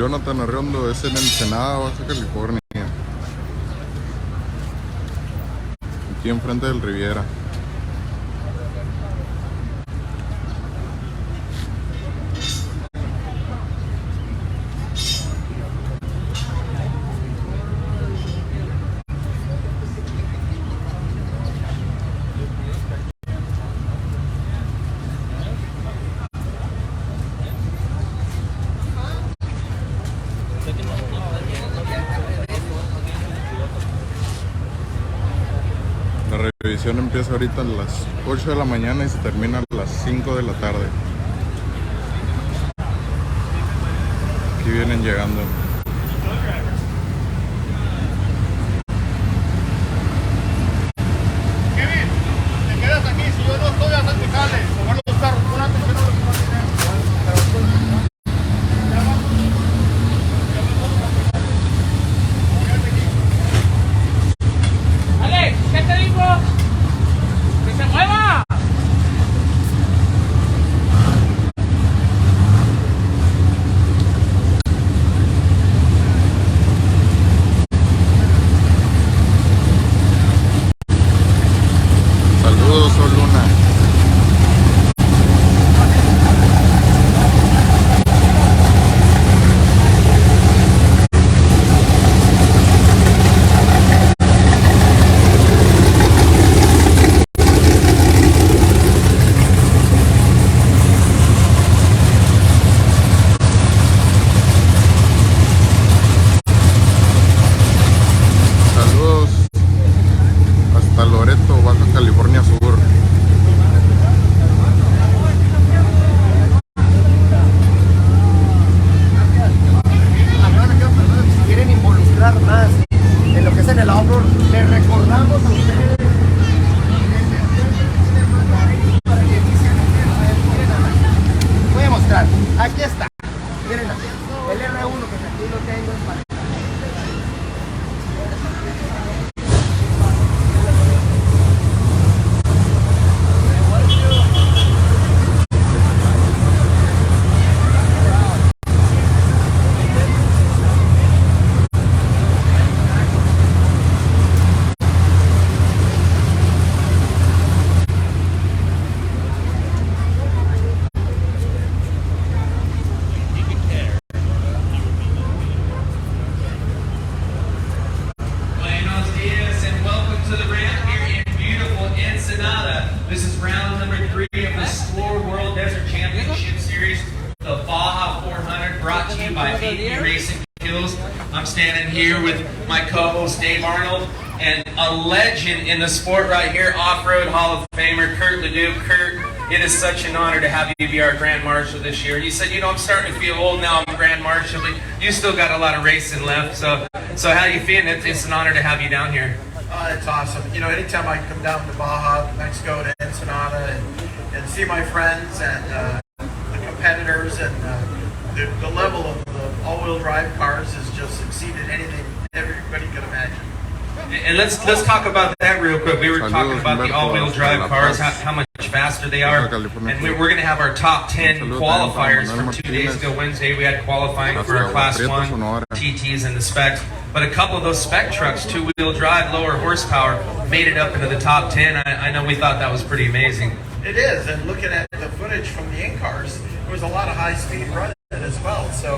Jonathan Arreondo, es en Ensenada, Baja California. Aquí enfrente del Riviera. La revisión empieza ahorita a las 8 de la mañana y se termina a las 5 de la tarde. Aquí vienen llegando. Kevin, te quedas aquí. Si yo no estoy, haz el jale. Mover los carros. Pon atención a lo que va a tener. Alex, ¿qué te digo? ¡Que se mueva! Saludos, Sol Luna. Saludos hasta Loreto, Baja California Sur. Si quieren involucrar más en lo que es en el off-road, les recordamos a ustedes voy a mostrar, aquí está, miren aquí, el R1 que aquí lo tengo en pantalla. This is round number 3 of the Sport World Desert Championship Series, the Baja 400, brought to you by AP Racing Kills. I'm standing here with my co-host Dave Arnold and a legend in the sport right here, Off-Road Hall of Famer Kurt Leduc. Kurt, it is such an honor to have you be our Grand Marshal this year. You said, you know, I'm starting to feel old now, I'm Grand Marshal, but you still got a lot of racing left. So how you feeling? It's an honor to have you down here. It's awesome. You know, anytime I come down to Baja, Mexico, to Ensenada, and see my friends and the competitors, and the level of the all-wheel drive cars has just exceeded anything everybody could imagine. And let's talk about that real quick. We were talking about the all-wheel drive cars, how much faster they are, and we're going to have our top 10 qualifiers from 2 days ago. Wednesday we had qualifying for our Class 1 TTs and the specs, but a couple of those spec trucks, two-wheel drive, lower horsepower, made it up into the top 10. I know we thought that was pretty amazing. It is, and looking at the footage from the in-cars, there was a lot of high-speed running as well, so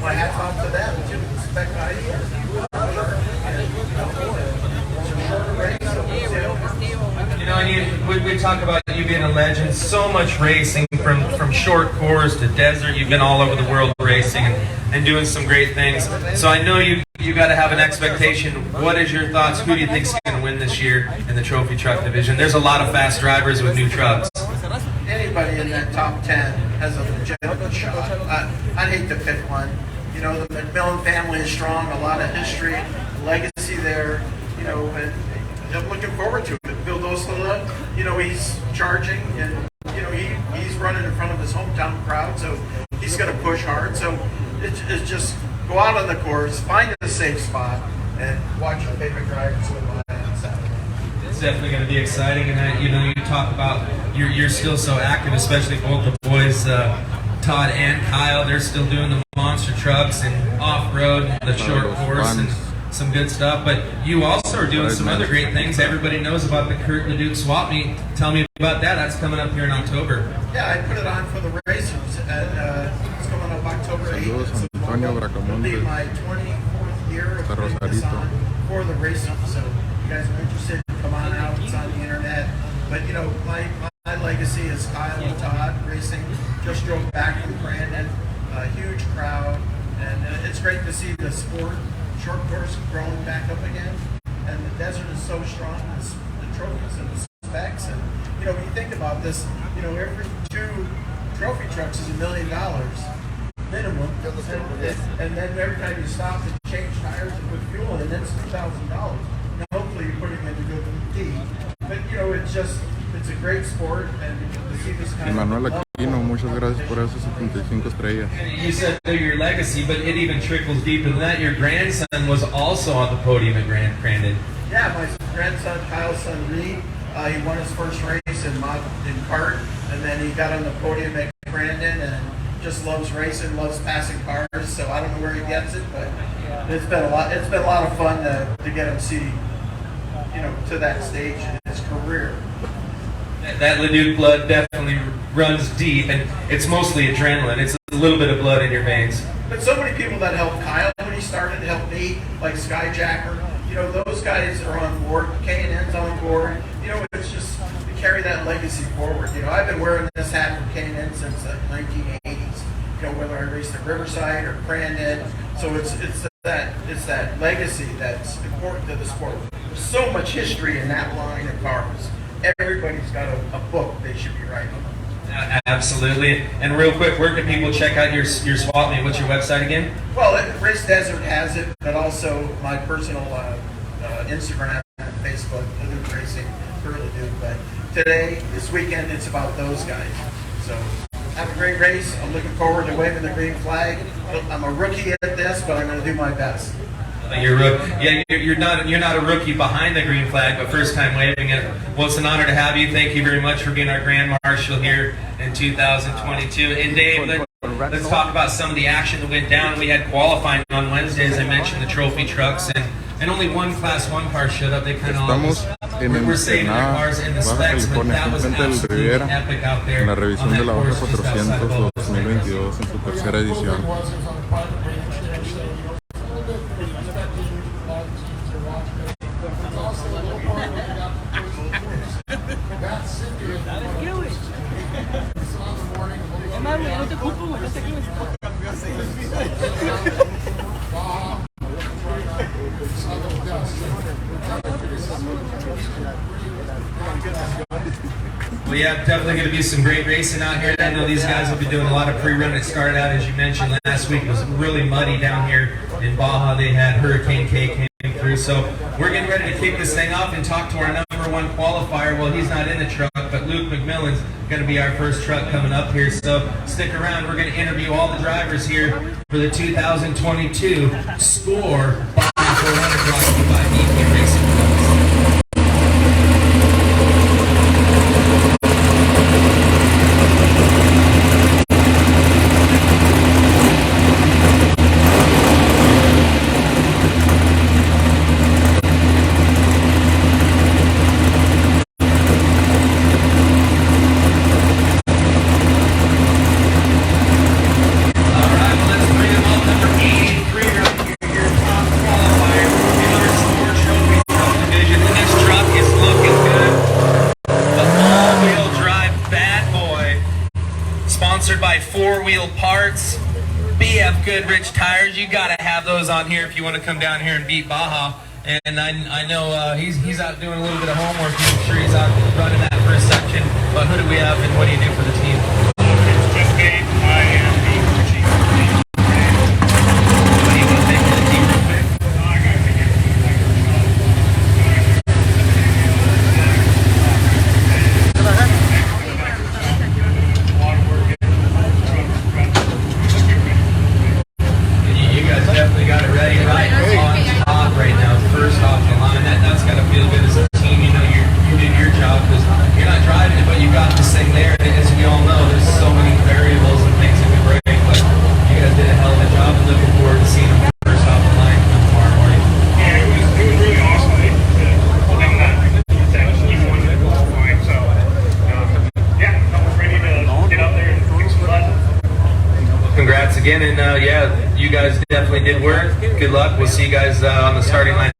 my hat's off to them, too, the spec guys. You know, and we talk about you being a legend, so much racing from short course to desert. You've been all over the world racing and doing some great things. So I know you got to have an expectation. What is your thoughts? Who do you think is going to win this year in the trophy truck division? There's a lot of fast drivers with new trucks. Anybody in that top 10 has a legitimate shot. I'd hate to pick one. You know, the McMillan family is strong, a lot of history, legacy there, you know, and I'm looking forward to it. Bill Dostola, you know, he's charging, and, you know, he's running in front of his hometown crowd, so he's going to push hard. So it's just go out on the course, find a safe spot, and watch your favorite drivers win by on Saturday. It's definitely going to be exciting, and you know, you talk about you're still so active, especially both the boys, Todd and Kyle. They're still doing the monster trucks and off-road and the short course and some good stuff. But you also are doing some other great things. Everybody knows about the Kurt LeDuc Swap Meet. Tell me about that. That's coming up here in October. Yeah, I put it on for the racers, and it's coming up October 8th. It'll be my 24th year of putting this on for the racers. So if you guys are interested, come on out. It's on the internet. But you know, my legacy is Kyle and Todd racing. Just drove back from Brandon. A huge crowd, and it's great to see the sport, short course, growing back up again. And the desert is so strong, the trophies and the specs. And you know, when you think about this, you know, every 2 trophy trucks is $1 million minimum, and then every time you stop and change tires and put fuel in, it's $2,000. Now, hopefully, you're putting in a good feed. But you know, it's a great sport, and to see this kind Manuel of Aquino, muchas gracias por esos 75 estrellas. You said they're your legacy, but it even trickles deeper than that. Your grandson was also on the podium at Grandin. Yeah, my grandson, Kyle's son Reed, he won his first race in kart, and then he got on the podium at Brandon, and just loves racing, loves passing cars. So I don't know where he gets it, but it's been a lot. It's been a lot of fun to get him see, you know, to that stage in his career. That LeDuc blood definitely runs deep, and it's mostly adrenaline. It's a little bit of blood in your veins. But so many people that helped Kyle when he started helped me, like Skyjacker. You know, those guys are on board. K&N's on board. You know, it's just to carry that legacy forward. You know, I've been wearing this hat for K&N since the 1980s. You know, whether I raced at Riverside or Brandon. So it's that legacy that's important to the sport. There's so much history in that line of cars. Everybody's got a book they should be writing. Absolutely. And real quick, where can people check out your swap meet? What's your website again? Well, Race Desert has it, but also my personal Instagram and Facebook, LeDuc Racing, for LeDuc. But today, this weekend, it's about those guys. So have a great race. I'm looking forward to waving the green flag. I'm a rookie at this, but I'm going to do my best. You're not a rookie behind the green flag, but first time waving it. Well, it's an honor to have you. Thank you very much for being our Grand Marshal here in 2022. And Dave, let's talk about some of the action that went down. We had qualifying on Wednesday, as I mentioned, the trophy trucks, and only one Class 1 car showed up. They kind of were saving their cars in the specs, but that was absolutely epic out there. En la revisión de la Baja 400 2022 en su tercera edición. Well, yeah, definitely going to be some great racing out here. I know these guys will be doing a lot of pre-run. It started out, as you mentioned, last week. It was really muddy down here in Baja. They had Hurricane K came through. So we're getting ready to kick this thing off and talk to our #1 qualifier. Well, he's not in the truck, but Luke McMillan's going to be our first truck coming up here. So stick around. We're going to interview all the drivers here for the 2022 SCORE Baja 400 brought to you by BP Racing. Parts, BF Goodrich tires. You got to have those on here if you want to come down here and beat Baja. And I know he's out doing a little bit of homework. I'm sure he's out running that first section. But who do we have, and what do you do for the team? It's just Gabe. I am the chief. What do you want to take for the team real quick? I got to take it. You guys definitely got it ready, right? On top right now, first off the line. That's got to feel good as a team. You know you did your job because you're not driving it, but you got this thing there. And as we all know, there's did work. Good luck. We'll see you guys on the starting line.